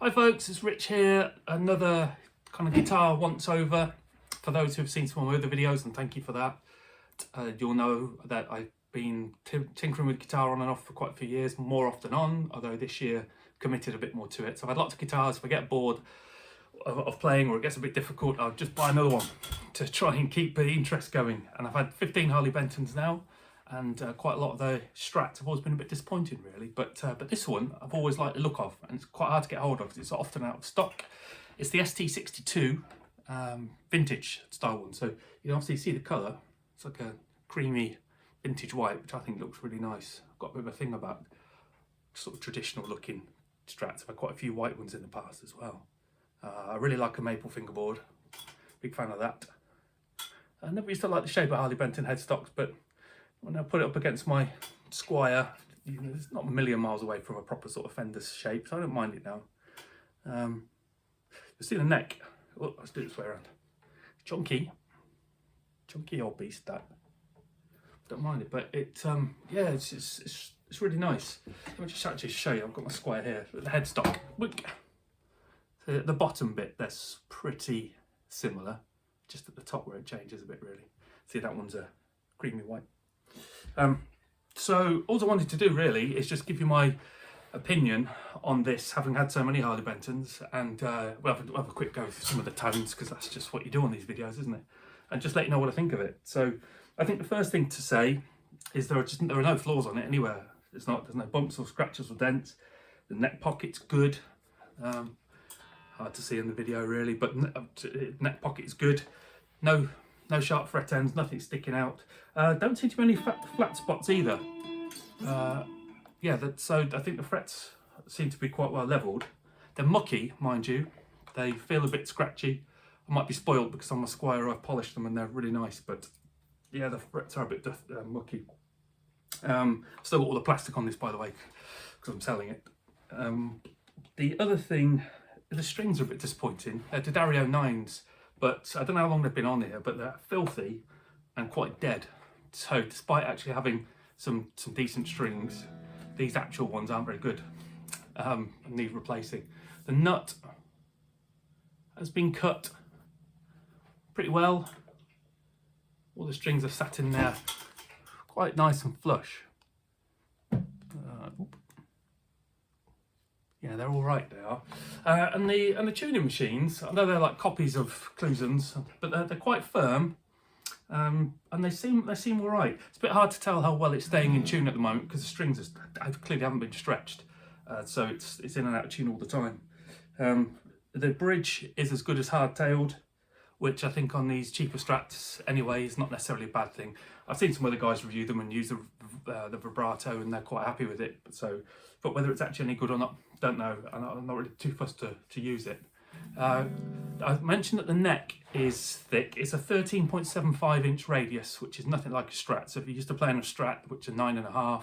Hi folks, it's Rich here. Another kind of guitar once over for those who have seen some of my other videos, and thank you for that. You'll know that I've been tinkering with guitar on and off for quite a few years, more off than on, although this year committed a bit more to it. So I've had lots of guitars. If I get bored of playing or it gets a bit difficult, I'll just buy another one to try and keep the interest going. And I've had 15 Harley Bentons now, and quite a lot of the strats have always been a bit disappointing really, but this one I've always liked the look of, and it's quite hard to get hold of because it's often out of stock. It's the ST62 vintage style one, so you can obviously see the colour. It's like a creamy vintage white, which I think looks really nice. I've got a bit of a thing about sort of traditional looking strats. I've had quite a few white ones in the past as well. I really like a maple fingerboard, big fan of that. I never used to like the shape of Harley Benton headstocks, but when I put it up against my Squier, you know, it's not a million miles away from a proper sort of Fender's shape, so I don't mind it now. You'll see the neck. Oh, let's do it this way around. Chunky old beast that. Don't mind it, but it yeah, it's really nice. Let me just actually show you. I've got my Squier here. The headstock. The bottom bit, that's pretty similar, just at the top where it changes a bit really. See, that one's a creamy white. So all I wanted to do really is just give you my opinion on this, having had so many Harley Bentons, and we'll have a quick go through some of the tones, because that's just what you do on these videos, isn't it? And just let you know what I think of it. So I think the first thing to say is there are no flaws on it anywhere. There's no bumps or scratches or dents. The neck pocket's good. Hard to see in the video really, but neck pocket is good. No sharp fret ends, nothing sticking out. Don't seem to be any flat spots either. So I think the frets seem to be quite well levelled. They're mucky, mind you. They feel a bit scratchy. I might be spoiled because on my Squier I've polished them and they're really nice, but yeah, the frets are a bit mucky. Still got all the plastic on this, by the way, because I'm selling it. The other thing, the strings are a bit disappointing. They're D'Addario 9s. But I don't know how long they've been on here, but they're filthy and quite dead. So despite actually having some decent strings, these actual ones aren't very good. Need replacing. The nut has been cut pretty well. All the strings are sat in there quite nice and flush. Yeah, they're all right, they are. And the tuning machines, I know they're like copies of Cluson's, but they're quite firm, and they seem all right. It's a bit hard to tell how well it's staying in tune at the moment because the strings clearly haven't been stretched, so it's in and out of tune all the time. The bridge is as good as hard-tailed, which I think on these cheaper strats anyway is not necessarily a bad thing. I've seen some other guys review them and use the vibrato, and they're quite happy with it. But whether it's actually any good or not, don't know. I'm not really too fussed to use it. I mentioned that the neck is thick. It's a 13.75 inch radius, which is nothing like a strat. So if you're used to playing a strat, which are 9.5,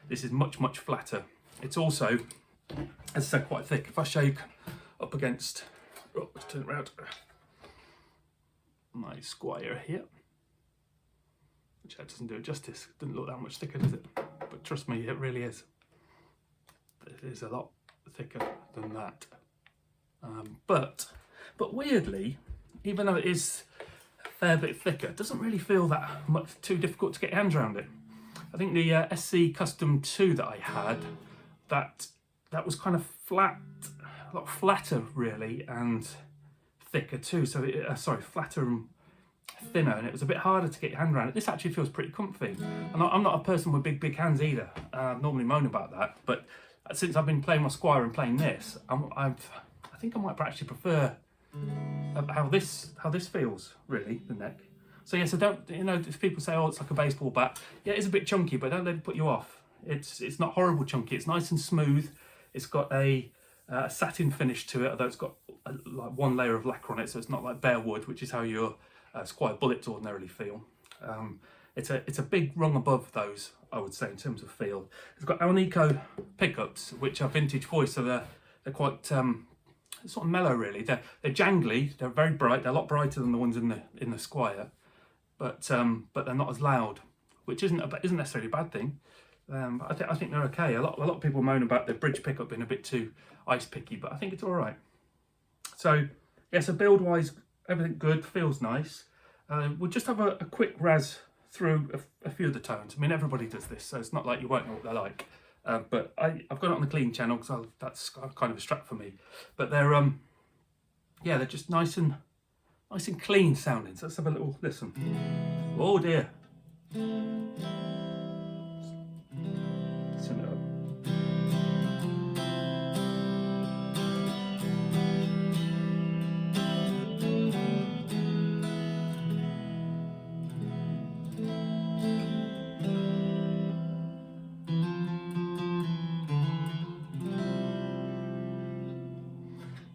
this is much flatter. It's also, as I said, quite thick. If I shake up against, let's turn it around, my Squier here, which doesn't do it justice. It doesn't look that much thicker, does it? But trust me, it really is. It is a lot thicker than that. But weirdly, even though it is a fair bit thicker, it doesn't really feel that much too difficult to get your hands around it. I think the SC Custom 2 that I had, that was kind of flat, a lot flatter really, and thicker too. So flatter and thinner, and it was a bit harder to get your hand around it. This actually feels pretty comfy. And I'm not a person with big hands either. I normally moan about that, but since I've been playing my Squier and playing this, I think I might actually prefer how this feels really, the neck. So yeah, so don't, if people say, oh, it's like a baseball bat, yeah, it's a bit chunky, but don't let it put you off. It's not horrible chunky. It's nice and smooth. It's got a satin finish to it, although it's got like one layer of lacquer on it, so it's not like bare wood, which is how your Squier Bullets ordinarily feel. It's a big rung above those, I would say, in terms of feel. It's got Alnico pickups, which are vintage voice, so they're quite sort of mellow really. They're jangly. They're very bright. They're a lot brighter than the ones in the Squier, but they're not as loud, which isn't necessarily a bad thing. But I think they're okay. A lot of people moan about the bridge pickup being a bit too ice picky, but I think it's all right. So yeah, so build wise, everything good, feels nice. We'll just have a quick razz through a few of the tones. I mean, everybody does this, so it's not like you won't know what they're like. But I've got it on the clean channel because that's kind of a strat for me. But they're yeah, they're just nice and clean sounding. So let's have a little listen. Oh dear. Turn it up.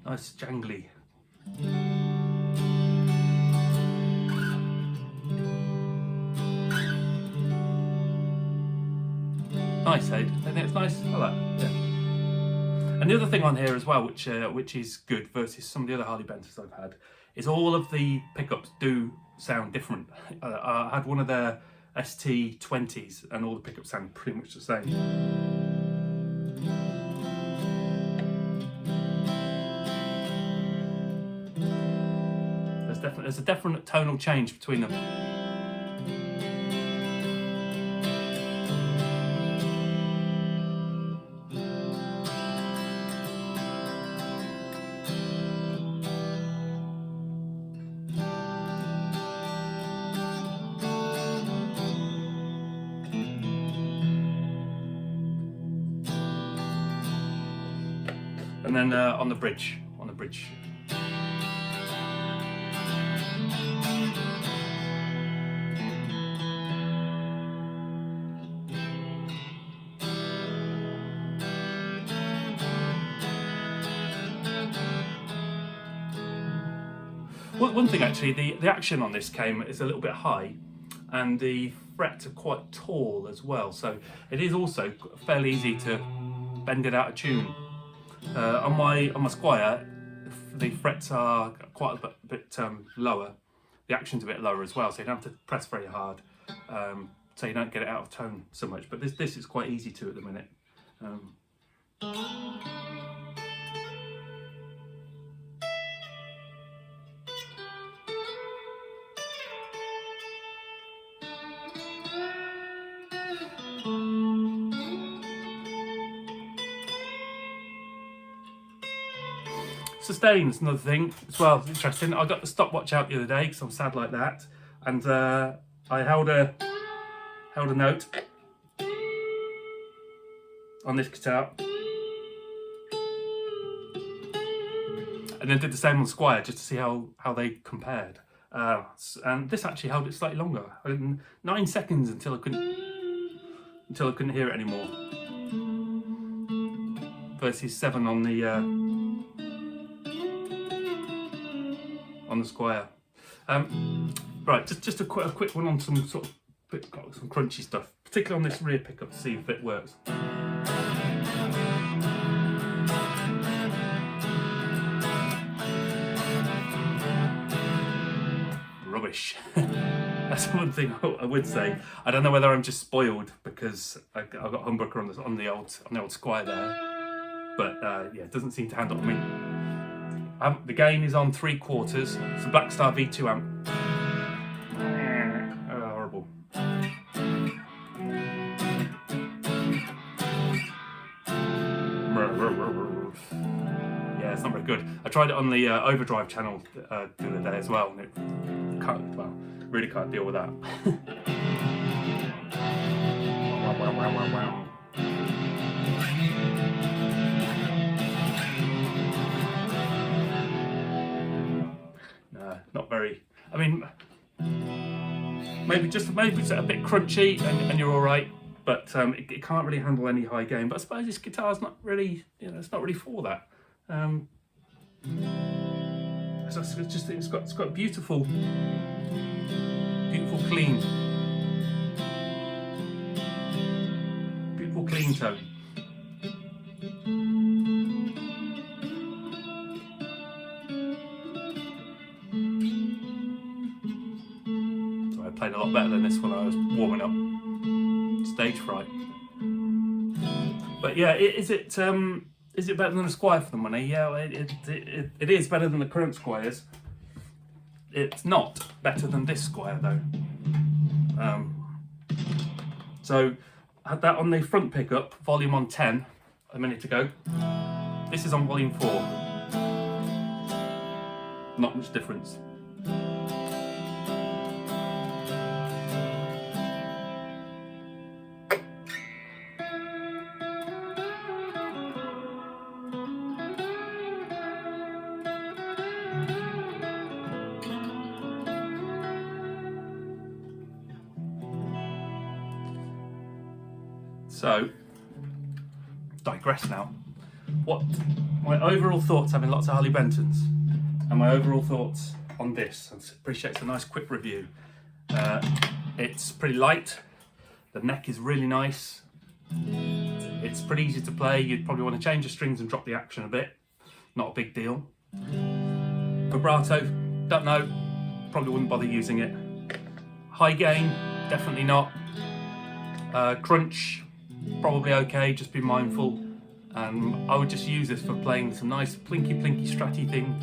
Nice jangly. Nice, eh? I think it's nice. I like it. Yeah. And the other thing on here as well, which is good versus some of the other Harley Bentons I've had, is all of the pickups do sound different. I had one of their ST20s, and all the pickups sound pretty much the same. There's a definite tonal change between them. And then on the bridge. One thing actually, the action on this is a little bit high, and the frets are quite tall as well, so it is also fairly easy to bend it out of tune. On my Squier, the frets are quite a bit lower. The action's a bit lower as well, so you don't have to press very hard, so you don't get it out of tone so much. But this is quite easy to at the minute. Sustain's another thing as well. It's interesting. I got the stopwatch out the other day because I'm sad like that, and I held a note on this guitar, and then did the same on Squier just to see how they compared. And this actually held it slightly longer, 9 seconds until I couldn't hear it anymore. Versus 7 on the Squier. Right, just a quick one on some sort of some crunchy stuff, particularly on this rear pickup, to see if it works. Rubbish. That's one thing I would say. I don't know whether I'm just spoiled because I've got humbucker on the old Squier there, but yeah, it doesn't seem to handle me. The gain is on 3/4. It's a Blackstar V2 amp. Horrible. Yeah, it's not very good. I tried it on the Overdrive channel the other day as well, and it really can't deal with that. Not very. I mean, maybe it's a bit crunchy and you're all right, but it can't really handle any high gain. But I suppose this guitar's not really, it's not really for that. So it's got beautiful clean tone. Played a lot better than this when I was warming up. Stage fright. But yeah, is it better than a Squier for the money? Yeah, it is better than the current Squiers. It's not better than this Squier though. So I had that on the front pickup, volume on 10 a minute ago. This is on volume 4. Not much difference. So, digress now. What my overall thoughts, having lots of Harley Bentons, and my overall thoughts on this. I appreciate it's a nice quick review. It's pretty light. The neck is really nice. It's pretty easy to play. You'd probably want to change the strings and drop the action a bit. Not a big deal. Vibrato, don't know. Probably wouldn't bother using it. High gain, definitely not. Crunch, probably okay, just be mindful. I would just use this for playing some nice plinky stratty thing.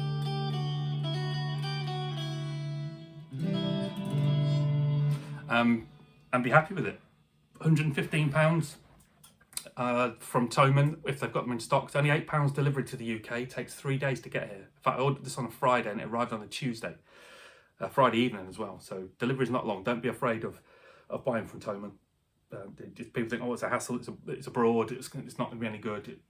And be happy with it. £115 from Thomann, if they've got them in stock. It's only £8 delivered to the UK. It takes 3 days to get here. In fact, I ordered this on a Friday and it arrived on a Tuesday, Friday evening as well. So delivery's not long. Don't be afraid of buying from Thomann. People think, oh, it's a hassle, it's abroad, it's not going to be any good.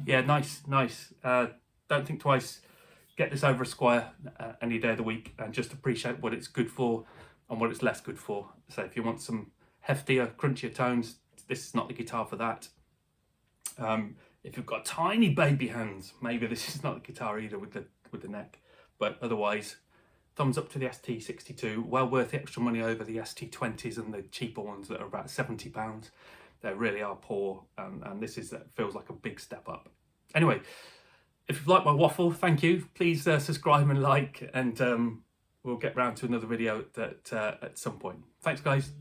Yeah, nice. Don't think twice. Get this over a Squier any day of the week, and just appreciate what it's good for and what it's less good for. So if you want some heftier, crunchier tones, this is not the guitar for that. If you've got tiny baby hands, maybe this is not the guitar either with the neck. But otherwise, thumbs up to the ST62. Well worth the extra money over the ST20s and the cheaper ones that are about £70. They really are poor, and this feels like a big step up. Anyway, if you've liked my waffle, thank you. Please subscribe and like, and we'll get round to another video at some point. Thanks, guys.